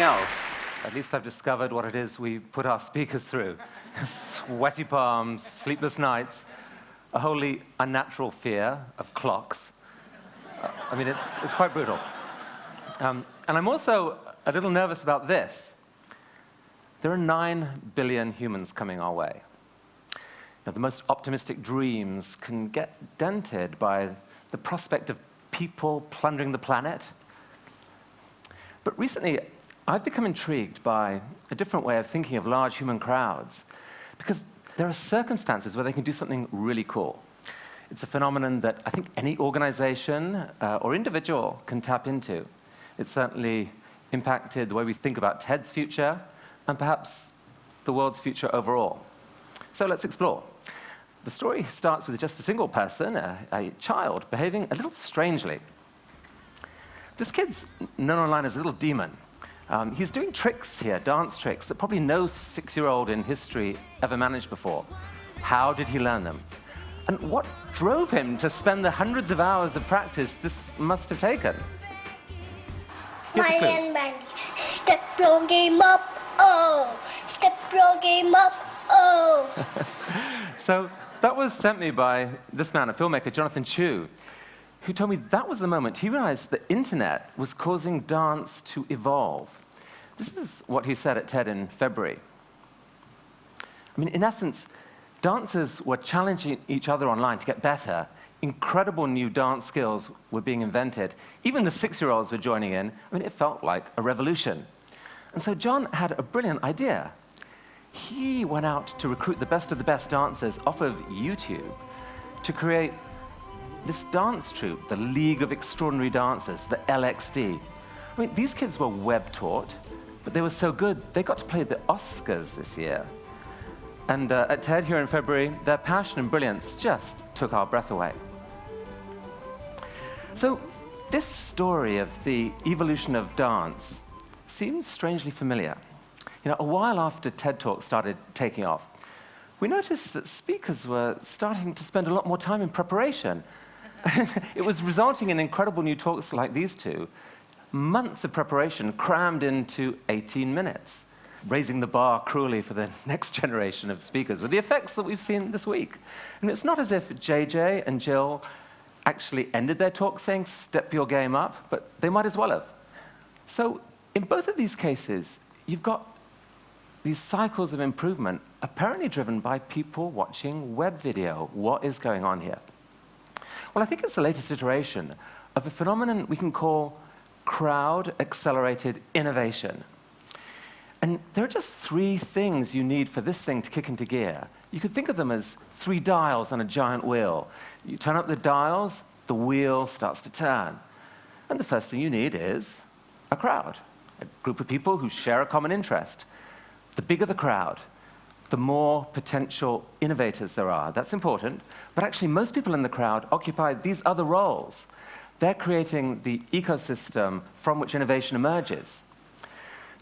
else, at least I've discovered what it is we put our speakers through. Sweaty palms, sleepless nights, a wholly unnatural fear of clocks. I mean, it's quite brutal. And I'm also a little nervous about this. There are 9 billion humans coming our way. Now, the most optimistic dreams can get dented by the prospect of people plundering the planet. But recently, I've become intrigued by a different way of thinking of large human crowds, because there are circumstances where they can do something really cool. It's a phenomenon that I think any organization or individual can tap into. It's certainly impacted the way we think about TED's future, and perhaps the world's future overall. So let's explore. The story starts with just a single person, a child, behaving a little strangely. This kid's known online as a little demon. He's doing tricks here, dance tricks, that probably no 6-year-old in history ever managed before. How did he learn them? And what drove him to spend the hundreds of hours of practice this must have taken? Miley and Mandy, step your game up, oh! Step your game up, oh! So that was sent me by this man, a filmmaker, Jonathan Chu, who told me that was the moment he realized the internet was causing dance to evolve. This is what he said at TED in February. I mean, in essence, dancers were challenging each other online to get better. Incredible new dance skills were being invented. Even the 6-year-olds were joining in. I mean, it felt like a revolution. And so John had a brilliant idea. He went out to recruit the best of the best dancers off of YouTube to create this dance troupe, the League of Extraordinary Dancers, the LXD. I mean, these kids were web-taught, but they were so good, they got to play the Oscars this year. And at TED here in February, their passion and brilliance just took our breath away. So this story of the evolution of dance seems strangely familiar. You know, a while after TED Talks started taking off, we noticed that speakers were starting to spend a lot more time in preparation. It was resulting in incredible new talks like these two, months of preparation crammed into 18 minutes, raising the bar cruelly for the next generation of speakers with the effects that we've seen this week. And it's not as if JJ and Jill actually ended their talk saying, step your game up, but they might as well have. So in both of these cases, you've got these cycles of improvement apparently driven by people watching web video. What is going on here? Well, I think it's the latest iteration of a phenomenon we can call crowd-accelerated innovation. And there are just 3 things you need for this thing to kick into gear. You could think of them as 3 dials on a giant wheel. You turn up the dials, the wheel starts to turn. And the first thing you need is a crowd, a group of people who share a common interest. The bigger the crowd, the more potential innovators there are. That's important. But actually, most people in the crowd occupy these other roles. They're creating the ecosystem from which innovation emerges.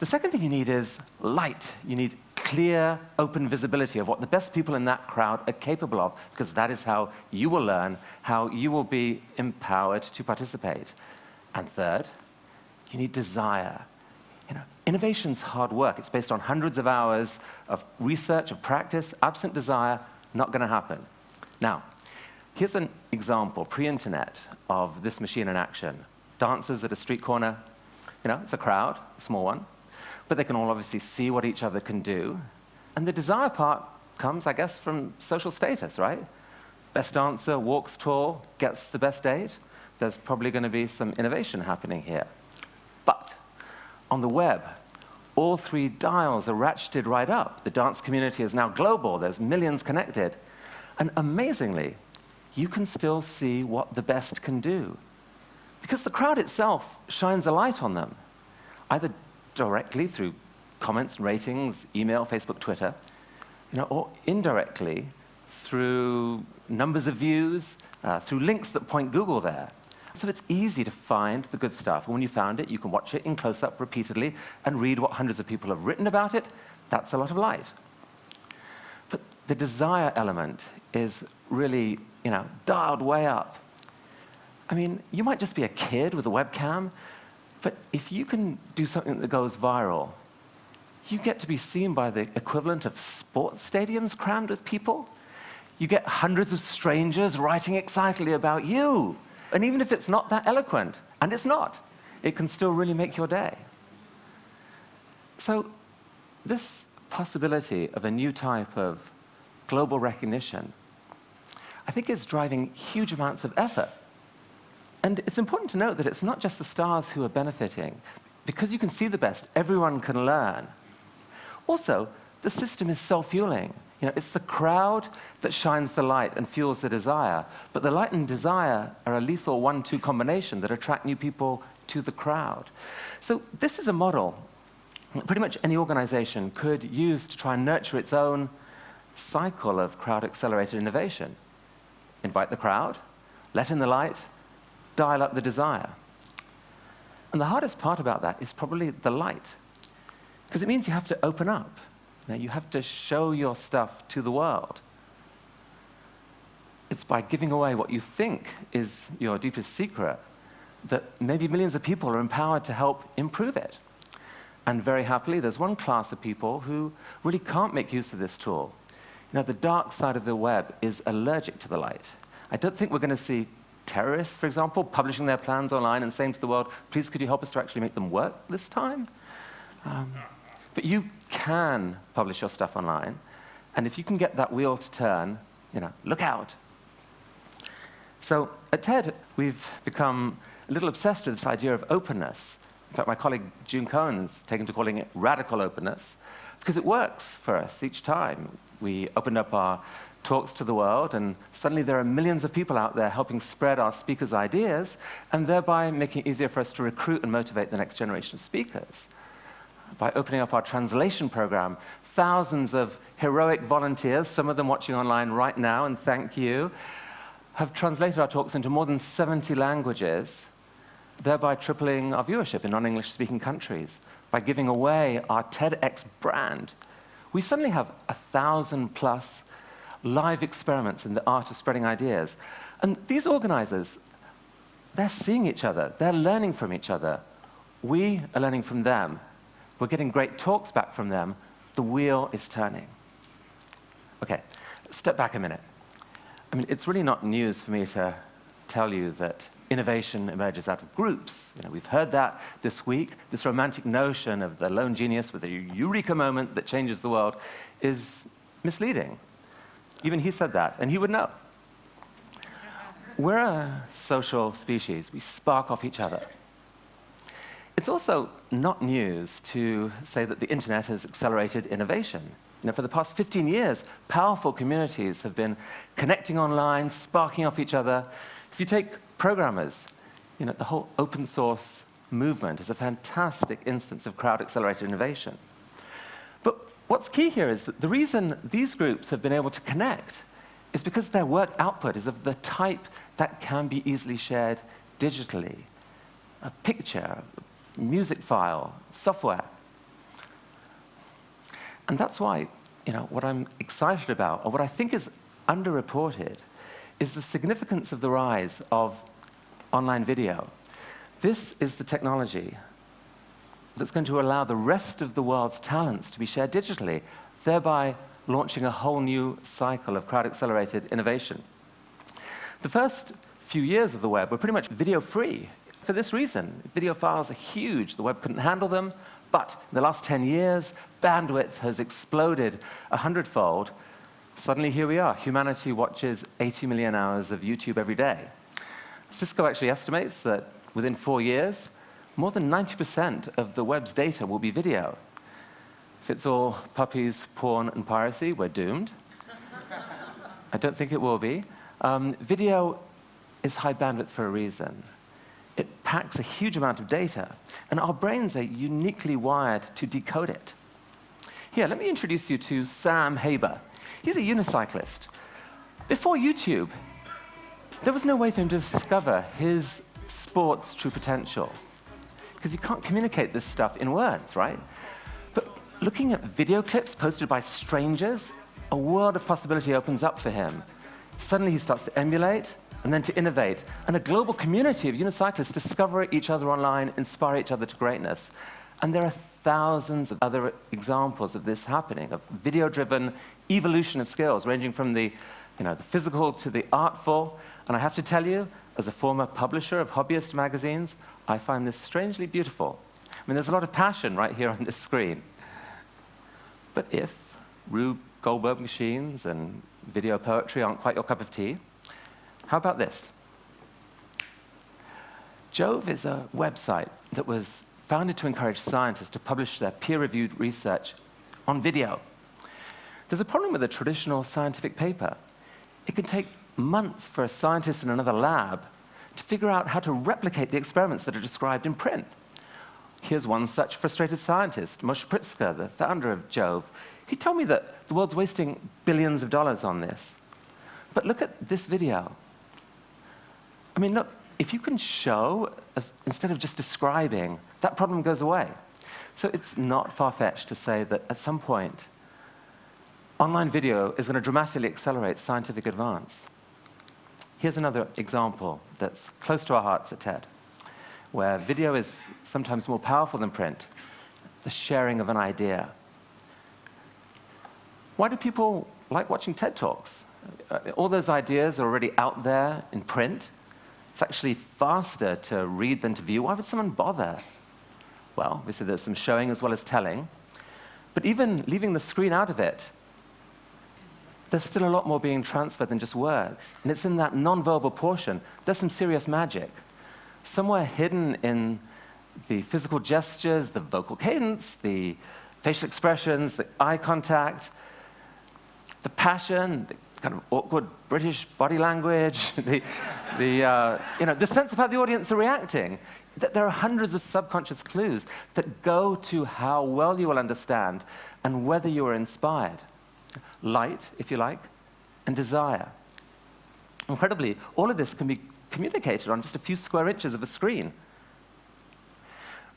The second thing you need is light. You need clear, open visibility of what the best people in that crowd are capable of, because that is how you will learn, how you will be empowered to participate. And third, you need desire. You know, innovation's hard work. It's based on hundreds of hours of research, of practice. Absent desire, not going to happen. Now, here's an example, pre-internet, of this machine in action. Dancers at a street corner. You know, it's a crowd, a small one. But they can all obviously see what each other can do. And the desire part comes, I guess, from social status, right? Best dancer walks tall, gets the best date. There's probably going to be some innovation happening here. But on the web, all 3 dials are ratcheted right up. The dance community is now global. There's millions connected. And amazingly, you can still see what the best can do, because the crowd itself shines a light on them, either directly through comments, ratings, email, Facebook, Twitter, you know, or indirectly through numbers of views, through links that point Google there. So it's easy to find the good stuff. And when you found it, you can watch it in close-up repeatedly and read what hundreds of people have written about it. That's a lot of light. But the desire element is really, you know, dialed way up. I mean, you might just be a kid with a webcam, But if you can do something that goes viral, you get to be seen by the equivalent of sports stadiums crammed with people. You get hundreds of strangers writing excitedly about you. And even if it's not that eloquent, and it's not, it can still really make your day. So this possibility of a new type of global recognition, I think, is driving huge amounts of effort. And it's important to note that it's not just the stars who are benefiting. Because you can see the best, everyone can learn. Also, the system is self-fueling. It's the crowd that shines the light and fuels the desire. But the light and desire are a lethal 1-2 combination that attract new people to the crowd. So this is a model that pretty much any organization could use to try and nurture its own cycle of crowd-accelerated innovation. Invite the crowd, let in the light, dial up the desire. And the hardest part about that is probably the light, because it means you have to open up. You have to show your stuff to the world. It's by giving away what you think is your deepest secret that maybe millions of people are empowered to help improve it. And very happily, there's one class of people who really can't make use of this tool. The dark side of the web is allergic to the light. I don't think we're going to see terrorists, for example, publishing their plans online and saying to the world, please, could you help us to actually make them work this time? But you can publish your stuff online, and if you can get that wheel to turn, look out. So at TED, we've become a little obsessed with this idea of openness. In fact, my colleague June Cohen's taken to calling it radical openness, because it works for us each time. We opened up our talks to the world, and suddenly there are millions of people out there helping spread our speakers' ideas, and thereby making it easier for us to recruit and motivate the next generation of speakers. By opening up our translation program, thousands of heroic volunteers, some of them watching online right now, and thank you, have translated our talks into more than 70 languages, thereby tripling our viewership in non-English speaking countries. By giving away our TEDx brand, we suddenly have 1,000+ live experiments in the art of spreading ideas. And these organizers, they're seeing each other, they're learning from each other. We are learning from them. We're getting great talks back from them. The wheel is turning. Okay, step back a minute. It's really not news for me to tell you that innovation emerges out of groups. We've heard that this week. This romantic notion of the lone genius with a eureka moment that changes the world is misleading. Even he said that, and he would know. We're a social species. We spark off each other. It's also not news to say that the internet has accelerated innovation. For the past 15 years, powerful communities have been connecting online, sparking off each other. If you take programmers, the whole open source movement is a fantastic instance of crowd-accelerated innovation. But what's key here is that the reason these groups have been able to connect is because their work output is of the type that can be easily shared digitally. A picture, a music file, software. And that's why, what I'm excited about, or what I think is underreported, is the significance of the rise of online video. This is the technology that's going to allow the rest of the world's talents to be shared digitally, thereby launching a whole new cycle of crowd-accelerated innovation. The first few years of the web were pretty much video-free. For this reason, video files are huge. The web couldn't handle them. But in the last 10 years, bandwidth has exploded 100-fold. Suddenly, here we are. Humanity watches 80 million hours of YouTube every day. Cisco actually estimates that within 4 years, more than 90% of the web's data will be video. If it's all puppies, porn, and piracy, we're doomed. I don't think it will be. Video is high bandwidth for a reason. It packs a huge amount of data, and our brains are uniquely wired to decode it. Here, let me introduce you to Sam Haber. He's a unicyclist. Before YouTube, there was no way for him to discover his sport's true potential, because you can't communicate this stuff in words, right? But looking at video clips posted by strangers, a world of possibility opens up for him. Suddenly he starts to emulate, and then to innovate, and a global community of unicyclists discover each other online, inspire each other to greatness. And there are thousands of other examples of this happening, of video-driven evolution of skills, ranging from the physical to the artful. And I have to tell you, as a former publisher of hobbyist magazines, I find this strangely beautiful. I mean, there's a lot of passion right here on this screen. But if Rube Goldberg machines and video poetry aren't quite your cup of tea, how about this? Jove is a website that was founded to encourage scientists to publish their peer-reviewed research on video. There's a problem with a traditional scientific paper. It can take months for a scientist in another lab to figure out how to replicate the experiments that are described in print. Here's one such frustrated scientist, Moshe Pritzker, the founder of Jove. He told me that the world's wasting billions of dollars on this. But look at this video. I mean, look, if you can show, instead of just describing, that problem goes away. So it's not far-fetched to say that at some point, online video is going to dramatically accelerate scientific advance. Here's another example that's close to our hearts at TED, where video is sometimes more powerful than print, the sharing of an idea. Why do people like watching TED Talks? All those ideas are already out there in print. It's actually faster to read than to view. Why would someone bother? Well, obviously there's some showing as well as telling. But even leaving the screen out of it, there's still a lot more being transferred than just words. And it's in that nonverbal portion, there's some serious magic. Somewhere hidden in the physical gestures, the vocal cadence, the facial expressions, the eye contact, the passion, the kind of awkward British body language, the sense of how the audience are reacting. There are hundreds of subconscious clues that go to how well you will understand and whether you are inspired. Light, if you like, and desire. Incredibly, all of this can be communicated on just a few square inches of a screen.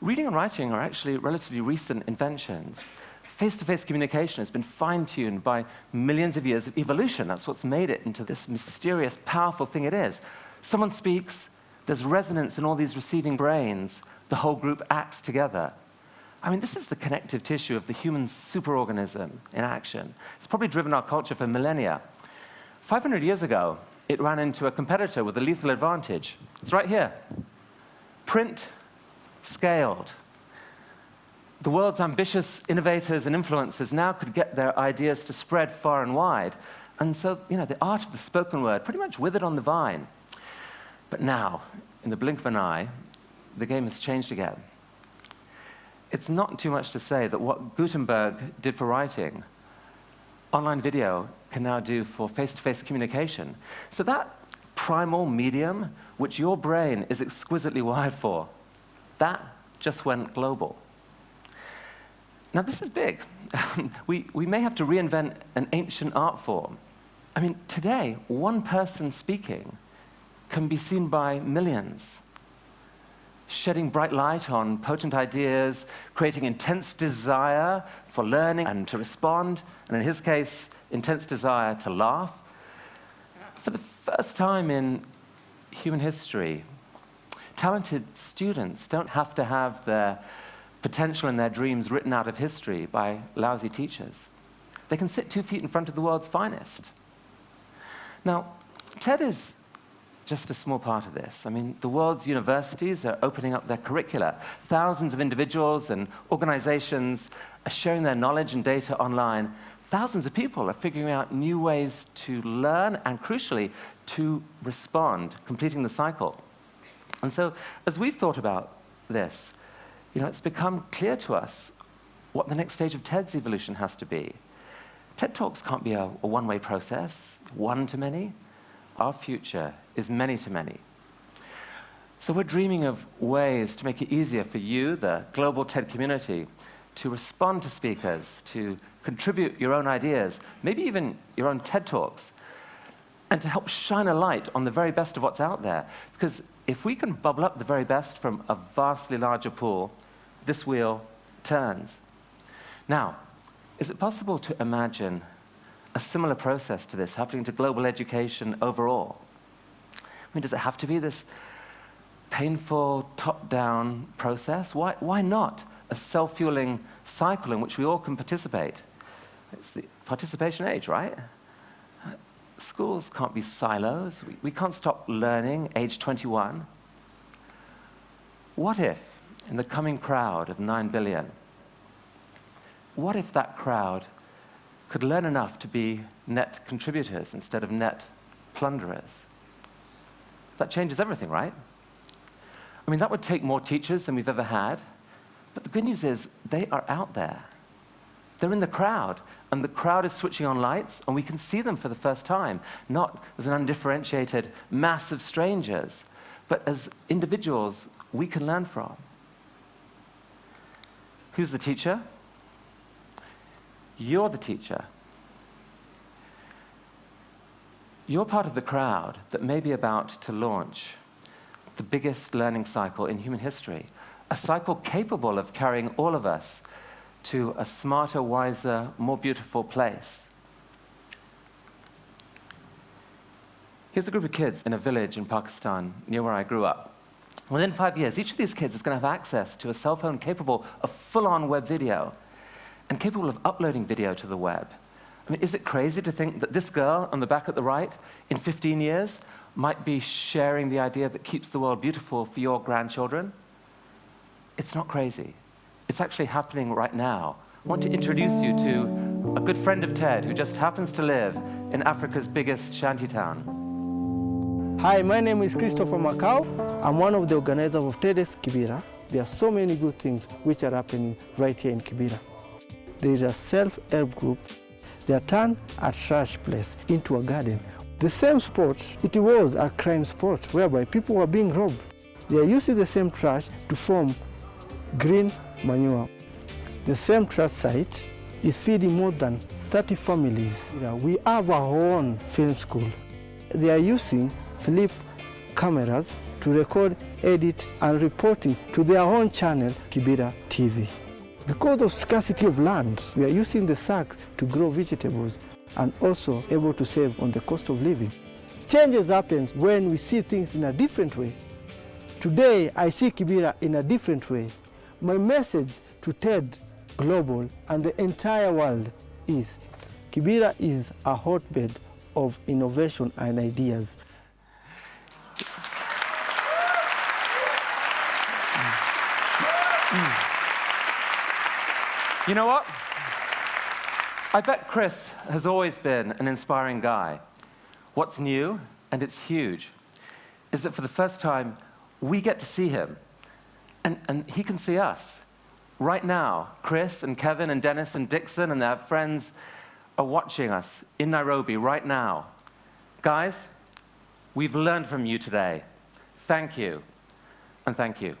Reading and writing are actually relatively recent inventions. Face-to-face communication has been fine-tuned by millions of years of evolution. That's what's made it into this mysterious, powerful thing it is. Someone speaks, there's resonance in all these receiving brains, the whole group acts together. I mean, this is the connective tissue of the human superorganism in action. It's probably driven our culture for millennia. 500 years ago, it ran into a competitor with a lethal advantage. It's right here. Print scaled. The world's ambitious innovators and influencers now could get their ideas to spread far and wide. And so, the art of the spoken word pretty much withered on the vine. But now, in the blink of an eye, the game has changed again. It's not too much to say that what Gutenberg did for writing, online video can now do for face-to-face communication. So that primal medium, which your brain is exquisitely wired for, that just went global. Now, this is big. we may have to reinvent an ancient art form. I mean, today, one person speaking can be seen by millions, shedding bright light on potent ideas, creating intense desire for learning and to respond, and in his case, intense desire to laugh. For the first time in human history, talented students don't have to have their potential and their dreams written out of history by lousy teachers. They can sit 2 feet in front of the world's finest. Now, TED is just a small part of this. I mean, the world's universities are opening up their curricula. Thousands of individuals and organizations are sharing their knowledge and data online. Thousands of people are figuring out new ways to learn and, crucially, to respond, completing the cycle. And so, as we've thought about this, it's become clear to us what the next stage of TED's evolution has to be. TED Talks can't be a one-way process, one to many. Our future is many to many. So we're dreaming of ways to make it easier for you, the global TED community, to respond to speakers, to contribute your own ideas, maybe even your own TED Talks, and to help shine a light on the very best of what's out there. Because if we can bubble up the very best from a vastly larger pool, this wheel turns. Now, is it possible to imagine a similar process to this happening to global education overall? mean, does it have to be this painful, top-down process? Why not a self-fueling cycle in which we all can participate? It's the participation age, right? Schools can't be silos. We can't stop learning age 21. What if, in the coming crowd of 9 billion, what if that crowd could learn enough to be net contributors instead of net plunderers? That changes everything, right? I mean, that would take more teachers than we've ever had, but the good news is they are out there. They're in the crowd, and the crowd is switching on lights, and we can see them for the first time, not as an undifferentiated mass of strangers, but as individuals we can learn from. Who's the teacher? You're the teacher. You're part of the crowd that may be about to launch the biggest learning cycle in human history, a cycle capable of carrying all of us to a smarter, wiser, more beautiful place. Here's a group of kids in a village in Pakistan, near where I grew up. Within 5 years, each of these kids is going to have access to a cell phone capable of full-on web video and capable of uploading video to the web. I mean, is it crazy to think that this girl on the back at the right, in 15 years, might be sharing the idea that keeps the world beautiful for your grandchildren? It's not crazy. It's actually happening right now. I want to introduce you to a good friend of Ted who just happens to live in Africa's biggest shantytown. Hi, my name is Christopher Macau. I'm one of the organizers of TEDx Kibera. There are so many good things which are happening right here in Kibera. There is a self-help group. They have turned a trash place into a garden. The same spot, it was a crime spot whereby people were being robbed. They are using the same trash to form green manure. The same trash site is feeding more than 30 families. We have our own film school. They are using flip cameras to record, edit, and reporting to their own channel, Kibera TV. Because of scarcity of land, we are using the sacks to grow vegetables and also able to save on the cost of living. Changes happens when we see things in a different way. Today, I see Kibera in a different way. My message to TED Global and the entire world is Kibera is a hotbed of innovation and ideas. You know what? I bet Chris has always been an inspiring guy. What's new, and it's huge, is that for the first time, we get to see him, and he can see us. Right now, Chris and Kevin and Dennis and Dixon and their friends are watching us in Nairobi right now. Guys, we've learned from you today. Thank you, and thank you.